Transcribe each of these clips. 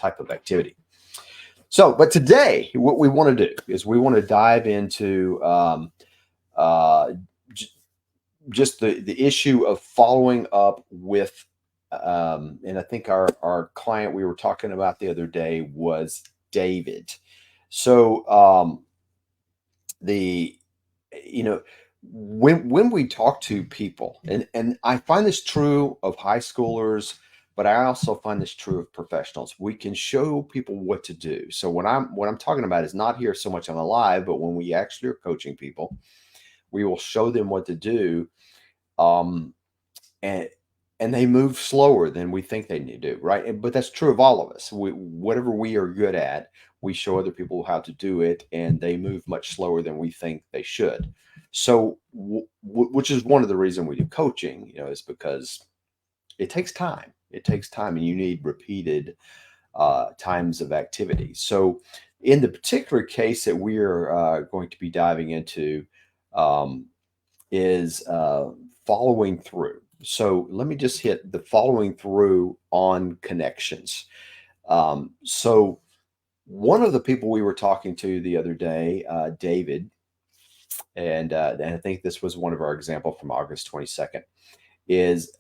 type of activity. So, but today, what we want to do is we want to dive into uh, just the issue of following up with, and I think our client we were talking about the other day was David. So the you know when we talk to people, and I find this true of high schoolers, but I also find this true of professionals. We can show people what to do. So what I'm talking about is not here so much on the live, but when we actually are coaching people, we will show them what to do, um, and they move slower than we think they need to do, right? But that's true of all of us. Whatever we are good at, we show other people how to do it, and they move much slower than we think they should. So, which is one of the reasons we do coaching, is because it takes time. It takes time, and you need repeated times of activity. So, in the particular case that we are going to be diving into, um, is following through. So let me just hit the following through on connections. So one of the people we were talking to the other day, David, and I think this was one of our example from August 22nd, is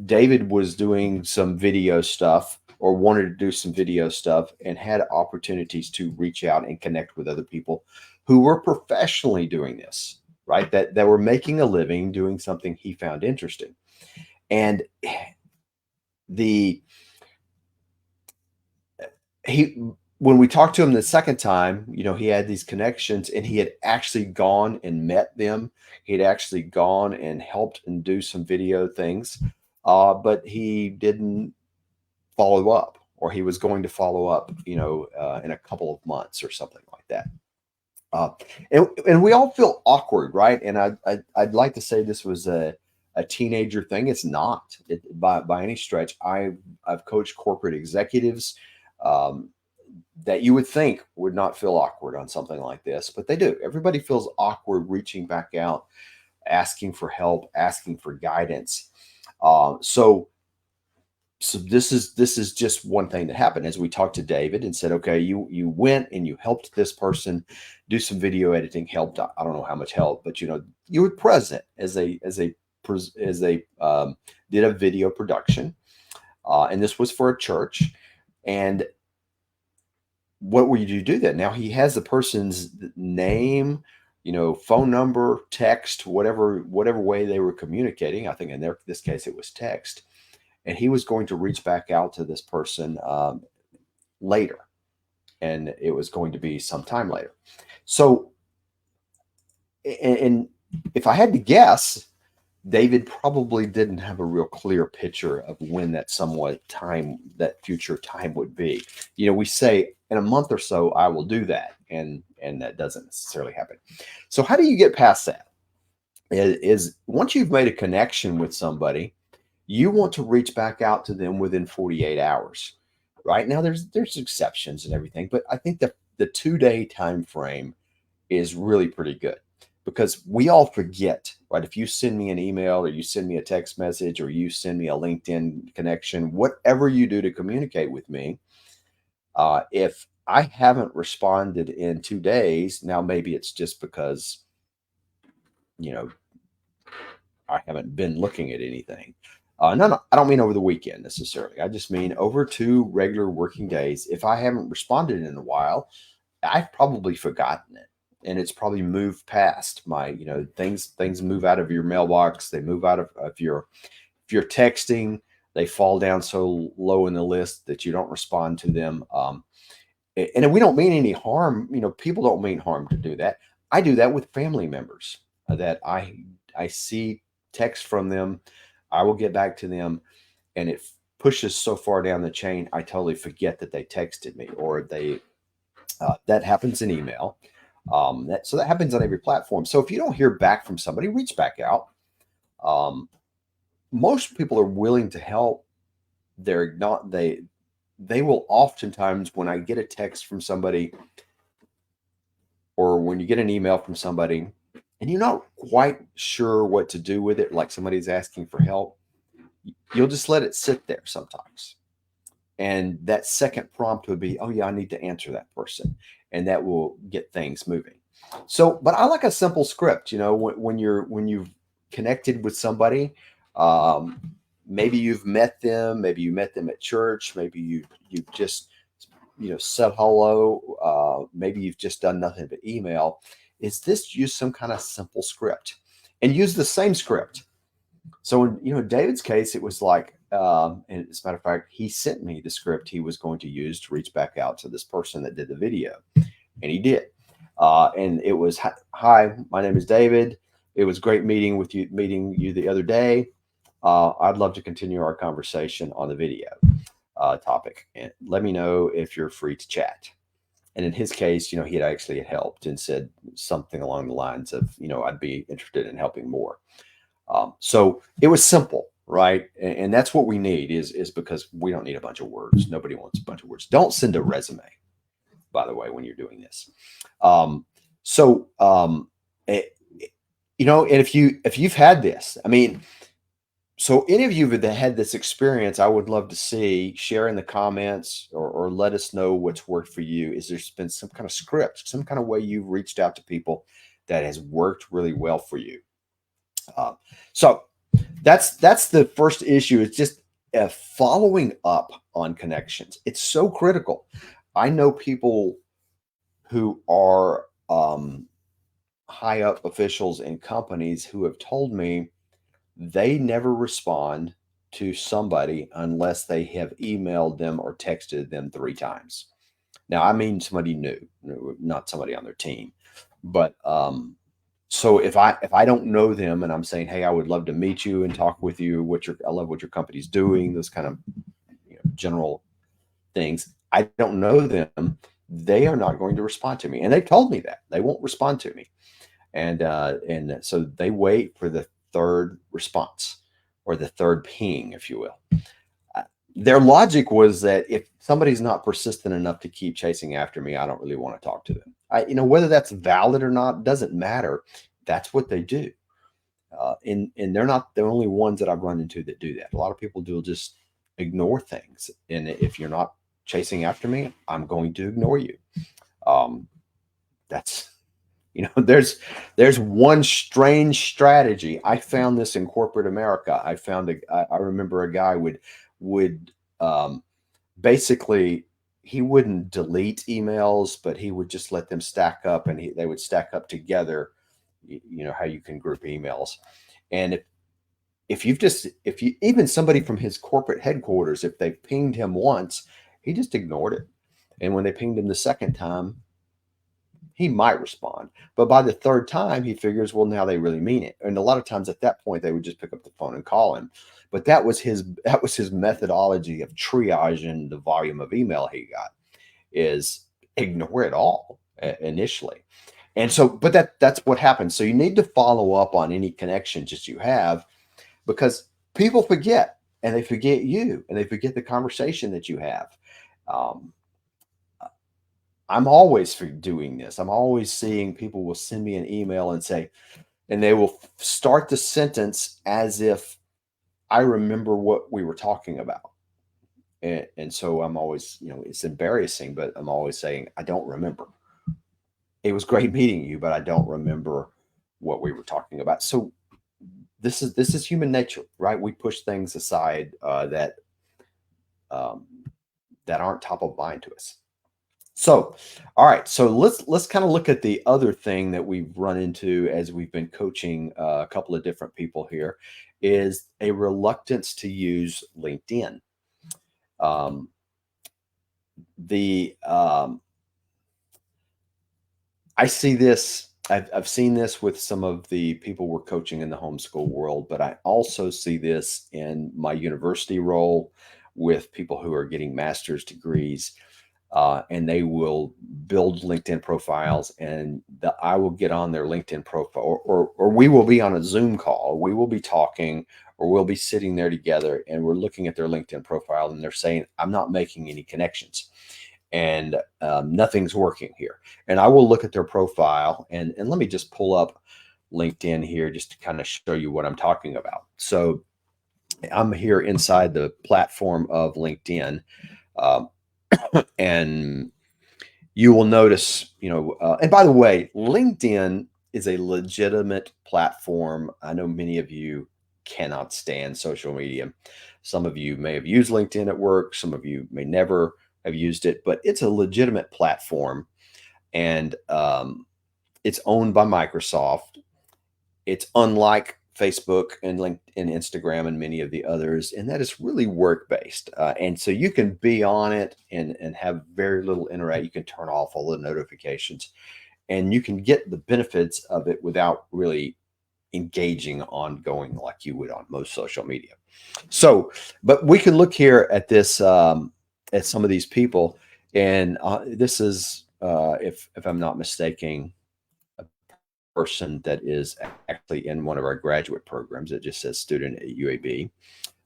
David was doing some video stuff or wanted to do some video stuff and had opportunities to reach out and connect with other people who were professionally doing this, right? That were making a living doing something he found interesting. And the he when we talked to him the second time, he had these connections and he had actually gone and met them. He had actually gone and helped and do some video things, but he didn't follow up, or he was going to follow up, in a couple of months or something like that. And we all feel awkward, right? And I'd like to say this was a teenager thing. It's not by any stretch. I've coached corporate executives um, that you would think would not feel awkward on something like this, but they do. Everybody feels awkward reaching back out, asking for help, asking for guidance. So this is just one thing that happened as we talked to David and said, okay, you went and you helped this person do some video editing, helped. I don't know how much help, but you were present as they did a video production, and this was for a church. And what would you do that? Now he has the person's name, phone number, text, whatever way they were communicating. I think in this case it was text. And he was going to reach back out to this person later, and it was going to be some time later. So, and if I had to guess, David probably didn't have a real clear picture of when that future time would be. We say in a month or so I will do that, and that doesn't necessarily happen. So how do you get past that? Is once you've made a connection with somebody, you want to reach back out to them within 48 hours. Right now, there's exceptions and everything, but I think the 2-day time frame is really pretty good, because we all forget, right? If you send me an email or you send me a text message or you send me a LinkedIn connection, whatever you do to communicate with me, if I haven't responded in 2 days, now maybe it's just because, I haven't been looking at anything. No, I don't mean over the weekend necessarily. I just mean over 2 regular working days. If I haven't responded in a while, I've probably forgotten it, and it's probably moved past my, things move out of your mailbox. They move out of if you're texting, they fall down so low in the list that you don't respond to them. And we don't mean any harm. People don't mean harm to do that. I do that with family members that I see text from them. I will get back to them, and it pushes so far down the chain, I totally forget that they texted me, or that happens in email. So that happens on every platform. So if you don't hear back from somebody, reach back out. Most people are willing to help. They will oftentimes, when I get a text from somebody, or when you get an email from somebody, and you're not quite sure what to do with it, like somebody's asking for help, you'll just let it sit there sometimes. And that second prompt would be, oh yeah, I need to answer that person. And that will get things moving. So, but I like a simple script, when you've connected with somebody, um, maybe you've met them, maybe you met them at church, maybe you've just, said hello, maybe you've just done nothing but email. Is this use some kind of simple script and use the same script? So in David's case, it was like, and as a matter of fact, he sent me the script he was going to use to reach back out to this person that did the video, and he did. And it was, "Hi, my name is David. It was great meeting you the other day. I'd love to continue our conversation on the video topic, and let me know if you're free to chat." And in his case, he had actually helped and said something along the lines of, I'd be interested in helping more. So it was simple, right? And that's what we need is because we don't need a bunch of words. Nobody wants a bunch of words. Don't send a resume, by the way, when you're doing this. So and if you've had this, I mean, so any of you that had this experience, I would love to see, share in the comments, or let us know what's worked for you. Is there's been some kind of script, some kind of way you've reached out to people that has worked really well for you? So that's the first issue. It's just following up on connections. It's so critical. I know people who are high up officials in companies who have told me they never respond to somebody unless they have emailed them or texted them 3 times. Now, I mean somebody new, not somebody on their team. But so if I don't know them and I'm saying, "Hey, I would love to meet you and talk with you. I love what your company's doing," those kind of general things. I don't know them. They are not going to respond to me, and they told me that they won't respond to me, and so they wait for the third response or the third ping, if you will. Their logic was that if somebody's not persistent enough to keep chasing after me, I don't really want to talk to them. Whether that's valid or not doesn't matter. That's what they do. And they're not the only ones that I've run into that do that. A lot of people do just ignore things. And if you're not chasing after me, I'm going to ignore you. That's, there's one strange strategy. I found this in corporate America. I remember a guy would basically, he wouldn't delete emails, but he would just let them stack up, and they would stack up together. How you can group emails. And if even somebody from his corporate headquarters, if they pinged him once, he just ignored it. And when they pinged him the second time, he might respond. But by the third time, he figures, well, now they really mean it. And a lot of times at that point, they would just pick up the phone and call him. But that was his methodology of triaging the volume of email he got, is ignore it all initially. And so, but that's what happens. So you need to follow up on any connections that you have, because people forget, and they forget you, and they forget the conversation that you have. I'm always doing this. I'm always seeing people will send me an email and say, and they will start the sentence as if I remember what we were talking about. And so I'm always, it's embarrassing, but I'm always saying, I don't remember. It was great meeting you, but I don't remember what we were talking about. So this is human nature, right? We push things aside that aren't top of mind to us. So, all right. So let's kind of look at the other thing that we've run into as we've been coaching a couple of different people here, is a reluctance to use LinkedIn. I see this. I've seen this with some of the people we're coaching in the homeschool world, but I also see this in my university role with people who are getting master's degrees, and they will build LinkedIn profiles, and I will get on their LinkedIn profile, or we will be on a Zoom call. We will be talking, or we'll be sitting there together, and we're looking at their LinkedIn profile, and they're saying, "I'm not making any connections, and nothing's working here." And I will look at their profile, and let me just pull up LinkedIn here just to kind of show you what I'm talking about. So I'm here inside the platform of LinkedIn. Um, and you will notice, and by the way, LinkedIn is a legitimate platform. I know many of you cannot stand social media. Some of you may have used LinkedIn at work, some of you may never have used it, but it's a legitimate platform. And it's owned by Microsoft. It's unlike Facebook and LinkedIn, Instagram, and many of the others, and that is really work based. And so you can be on it and have very little interact. You can turn off all the notifications, and you can get the benefits of it without really engaging ongoing like you would on most social media. So, but we can look here at this at some of these people, and this is, if I'm not mistaken, person that is actually in one of our graduate programs. It just says student at UAB.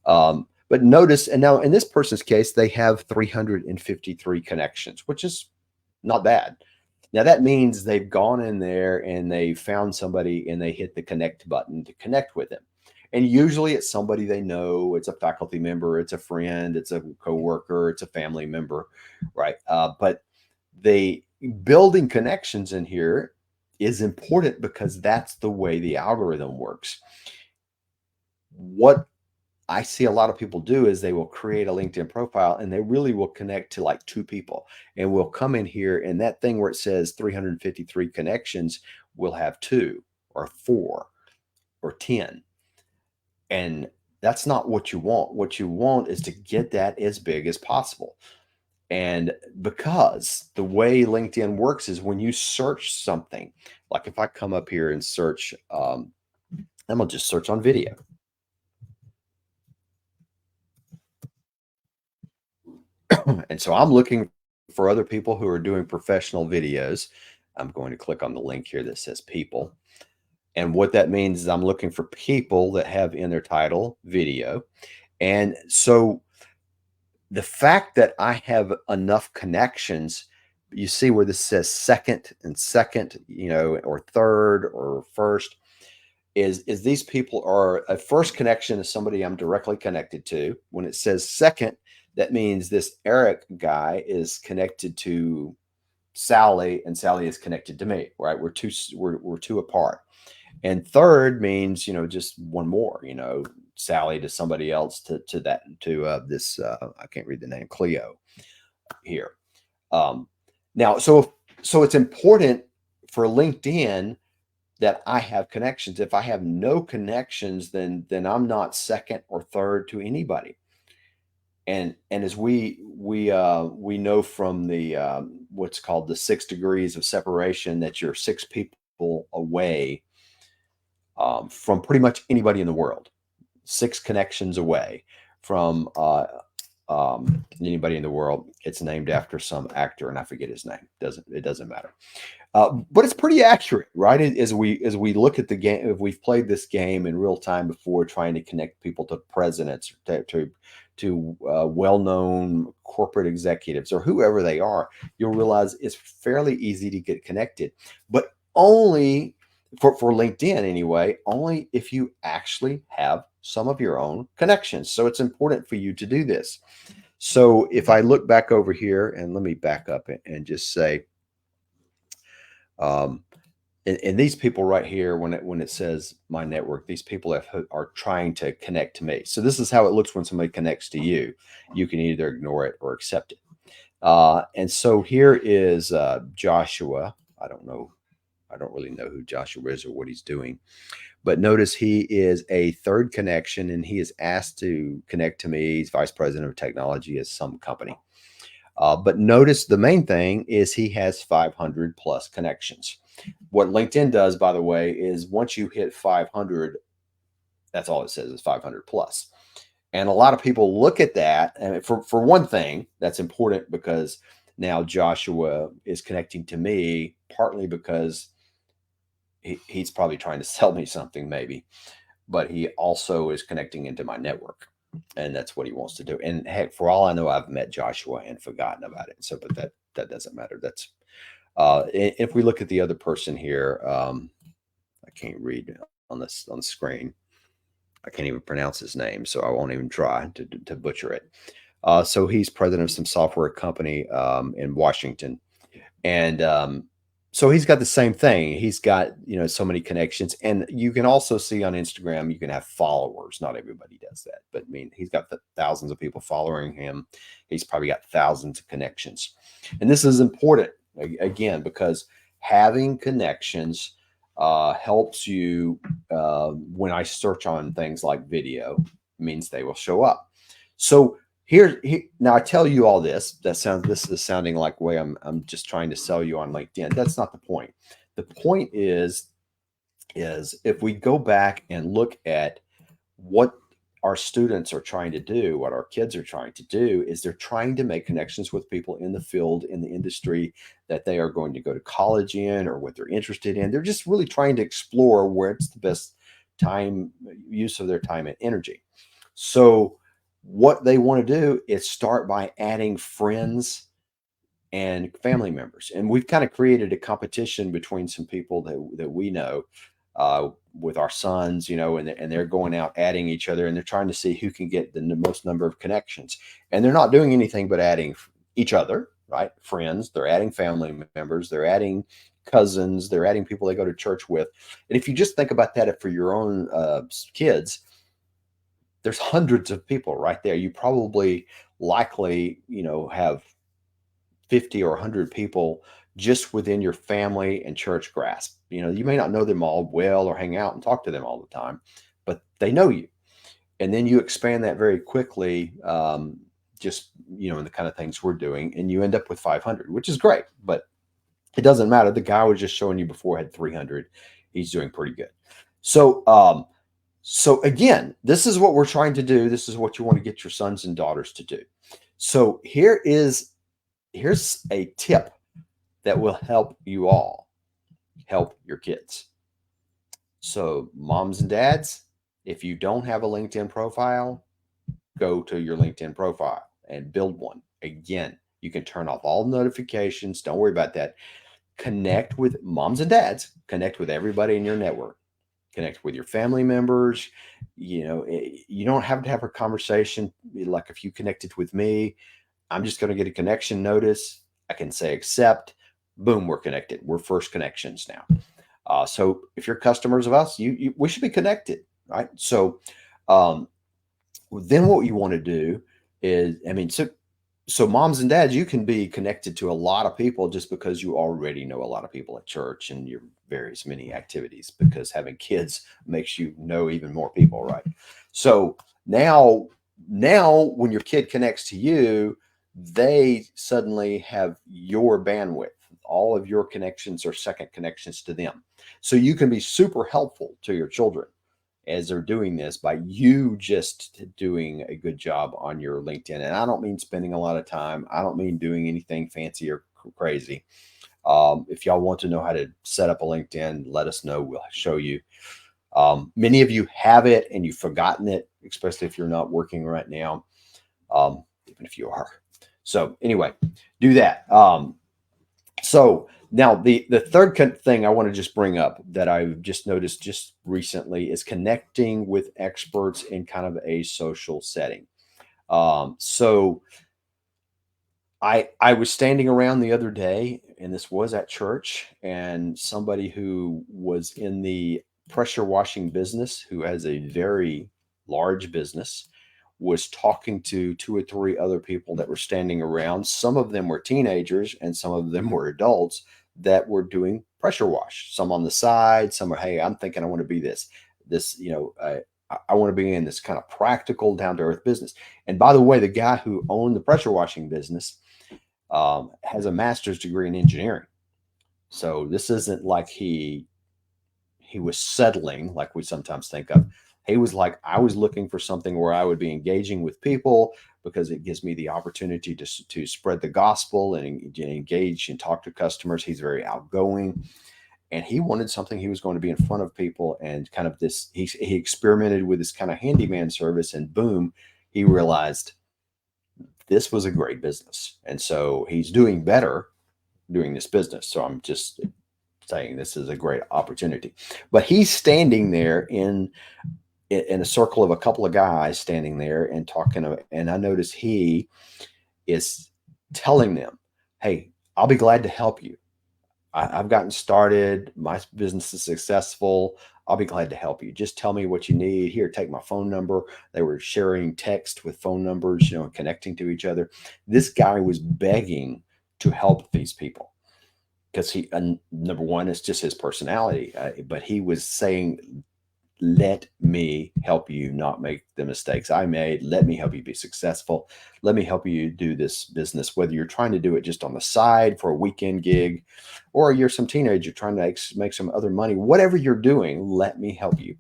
But notice, and now in this person's case, they have 353 connections, which is not bad. Now that means they've gone in there and they found somebody and they hit the connect button to connect with them. And usually it's somebody they know, it's a faculty member, it's a friend, it's a coworker, it's a family member, right? But they building connections in here is important because that's the way the algorithm works. What I see a lot of people do is they will create a LinkedIn profile and they really will connect to like 2 people, and we'll come in here and that thing where it says 353 connections will have 2 or 4 or 10. And that's not what you want. What you want is to get that as big as possible. And because the way LinkedIn works is when you search something, like if I come up here and search, I'm gonna just search on video. And so I'm looking for other people who are doing professional videos. I'm going to click on the link here that says people. And what that means is I'm looking for people that have in their title video. And so the fact that I have enough connections, you see where this says second, or third or first, is these people are a first connection is somebody I'm directly connected to. When it says second, that means this Eric guy is connected to Sally, and Sally is connected to me, right? We're two apart. And third means, just one more, Sally to somebody else to that to this I can't read the name, Cleo here. Um, Now, so it's important for LinkedIn that I have connections. If I have no connections, then I'm not second or third to anybody. And as we know from the what's called the 6 degrees of separation, that you're 6 people away from pretty much anybody in the world, 6 connections away from anybody in the world. It's named after some actor, and I forget his name. It doesn't matter. But it's pretty accurate, right? As we look at the game, if we've played this game in real time before, trying to connect people to presidents, to well-known corporate executives or whoever they are, you'll realize it's fairly easy to get connected, but only for LinkedIn anyway, only if you actually have some of your own connections. So it's important for you to do this. So if I look back over here, and let me back up and just say, um, and these people right here, when it says my network, these people are trying to connect to me. So this is how it looks when somebody connects to you. You can either ignore it or accept it. And so here is Joshua. I don't know. I don't really know who Joshua is or what he's doing. But notice he is a third connection, and he is asked to connect to me. He's vice president of technology at some company. But notice the main thing is he has 500 plus connections. What LinkedIn does, by the way, is once you hit 500, that's all it says is 500 plus. And a lot of people look at that. And for one thing, that's important because now Joshua is connecting to me, partly because he's probably trying to sell me something, maybe, but he also is connecting into my network. And that's what he wants to do. And heck, for all I know, I've met Joshua and forgotten about it. So, but that doesn't matter. That's if we look at the other person here, I can't read on the screen. I can't even pronounce his name, so I won't even try to butcher it. So he's president of some software company in Washington, and so he's got the same thing. He's got, so many connections, and you can also see on Instagram you can have followers. Not everybody does that, but I mean, he's got thousands of people following him. He's probably got thousands of connections, and this is important again because having connections helps you. When I search on things like video, means they will show up. So now I tell you all this. This is sounding like way I'm just trying to sell you on LinkedIn. That's not the point. The point is if we go back and look at what our students are trying to do, what our kids are trying to do, is they're trying to make connections with people in the field, in the industry that they are going to go to college in or what they're interested in. They're just really trying to explore where it's the best time use of their time and energy. So what they want to do is start by adding friends and family members. And we've kind of created a competition between some people that we know with our sons, and they're going out adding each other, and they're trying to see who can get the most number of connections. And they're not doing anything but adding each other, right? Friends, they're adding family members, they're adding cousins, they're adding people they go to church with. And if you just think about that for your own kids, there's hundreds of people right there. You probably likely, have 50 or 100 people just within your family and church grasp. You may not know them all well or hang out and talk to them all the time, but they know you. And then you expand that very quickly, just, in the kind of things we're doing, and you end up with 500, which is great, but it doesn't matter. The guy I was just showing you before had 300. He's doing pretty good. So again, this is what we're trying to do. This is what you want to get your sons and daughters to do. So here's a tip that will help you all help your kids. So moms and dads, if you don't have a LinkedIn profile, go to your LinkedIn profile and build one. Again, you can turn off all notifications. Don't worry about that. Connect with moms and dads. Connect with everybody in your network. Connect with your family members. You don't have to have a conversation. Like if you connected with me, I'm just going to get a connection notice. I can say accept. Boom, we're connected. We're first connections now. So if you're customers of us, we should be connected, right? So then what you want to do is, so moms and dads, you can be connected to a lot of people just because you already know a lot of people at church and your various many activities, because having kids makes you know even more people, right? So now when your kid connects to you, they suddenly have your bandwidth. All of your connections are second connections to them. So you can be super helpful to your children as they're doing this by you just doing a good job on your LinkedIn. And I don't mean spending a lot of time. I don't mean doing anything fancy or crazy. If y'all want to know how to set up a LinkedIn, let us know. We'll show you. Many of you have it and you've forgotten it, especially if you're not working right now, even if you are. So anyway, do that. So now the third thing I want to just bring up that I've just noticed just recently is connecting with experts in kind of a social setting. So I was standing around the other day, and this was at church, and somebody who was in the pressure washing business, who has a very large business, was talking to 2 or 3 other people that were standing around. Some of them were teenagers and some of them were adults that were doing pressure wash. Some on the side, some are, hey, I'm thinking I want to be this, I want to be in this kind of practical, down to earth business. And by the way, the guy who owned the pressure washing business has a master's degree in engineering. So this isn't like he was settling like we sometimes think of. He was like, I was looking for something where I would be engaging with people because it gives me the opportunity to spread the gospel and engage and talk to customers. He's very outgoing, and he wanted something he was going to be in front of people and kind of this. He experimented with this kind of handyman service, and boom, he realized this was a great business. And so he's doing better doing this business. So I'm just saying this is a great opportunity. But he's standing there in in a circle of a couple of guys standing there and talking. And I notice he is telling them, "Hey, I'll be glad to help you. I've gotten started. My business is successful. I'll be glad to help you. Just tell me what you need. Here, take my phone number." They were sharing text with phone numbers, connecting to each other. This guy was begging to help these people because number one, it's just his personality. But he was saying, let me help you not make the mistakes I made. Let me help you be successful. Let me help you do this business, whether you're trying to do it just on the side for a weekend gig, or you're some teenager trying to make some other money. Whatever you're doing, let me help you.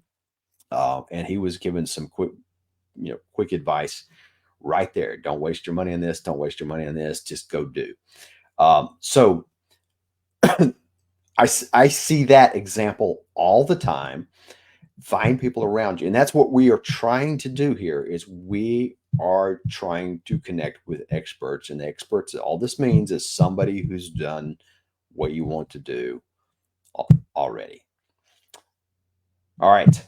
And he was given some quick advice right there. Don't waste your money on this. Don't waste your money on this. Just go do. So I see that example all the time. Find people around you, and that's what we are trying to do here. Is we are trying to connect with experts, and the experts, all this means is somebody who's done what you want to do already. All right,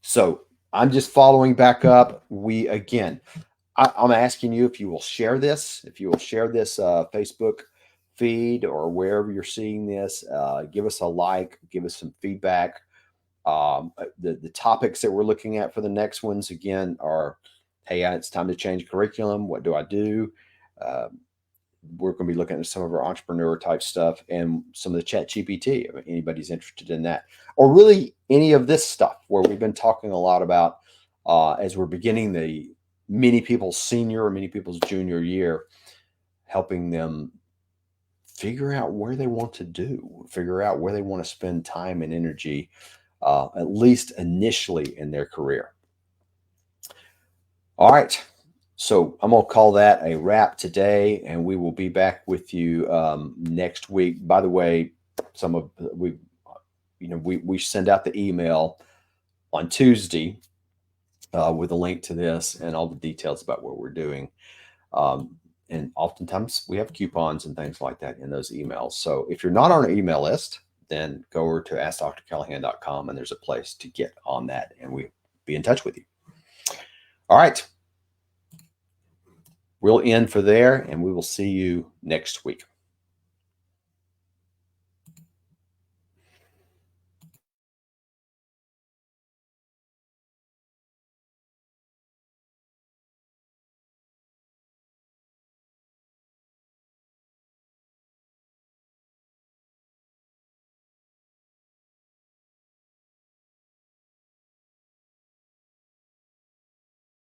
so I'm just following back up. I'm asking you if you will share this, Facebook feed or wherever you're seeing this. Give us a like, give us some feedback. The topics that we're looking at for the next ones again are, hey, it's time to change curriculum. What do I do? We're going to be looking at some of our entrepreneur type stuff and some of the chat GPT. If anybody's interested in that, or really any of this stuff where we've been talking a lot about as we're beginning the many people's senior or many people's junior year, helping them figure out where they want to do, figure out where they want to spend time and energy, at least initially in their career. All right. So I'm going to call that a wrap today, and we will be back with you next week. By the way, we send out the email on Tuesday with a link to this and all the details about what we're doing. And oftentimes we have coupons and things like that in those emails. So if you're not on our email list, then go over to AskDrCallahan.com, and there's a place to get on that, and we'll be in touch with you. All right. We'll end for there, and we will see you next week.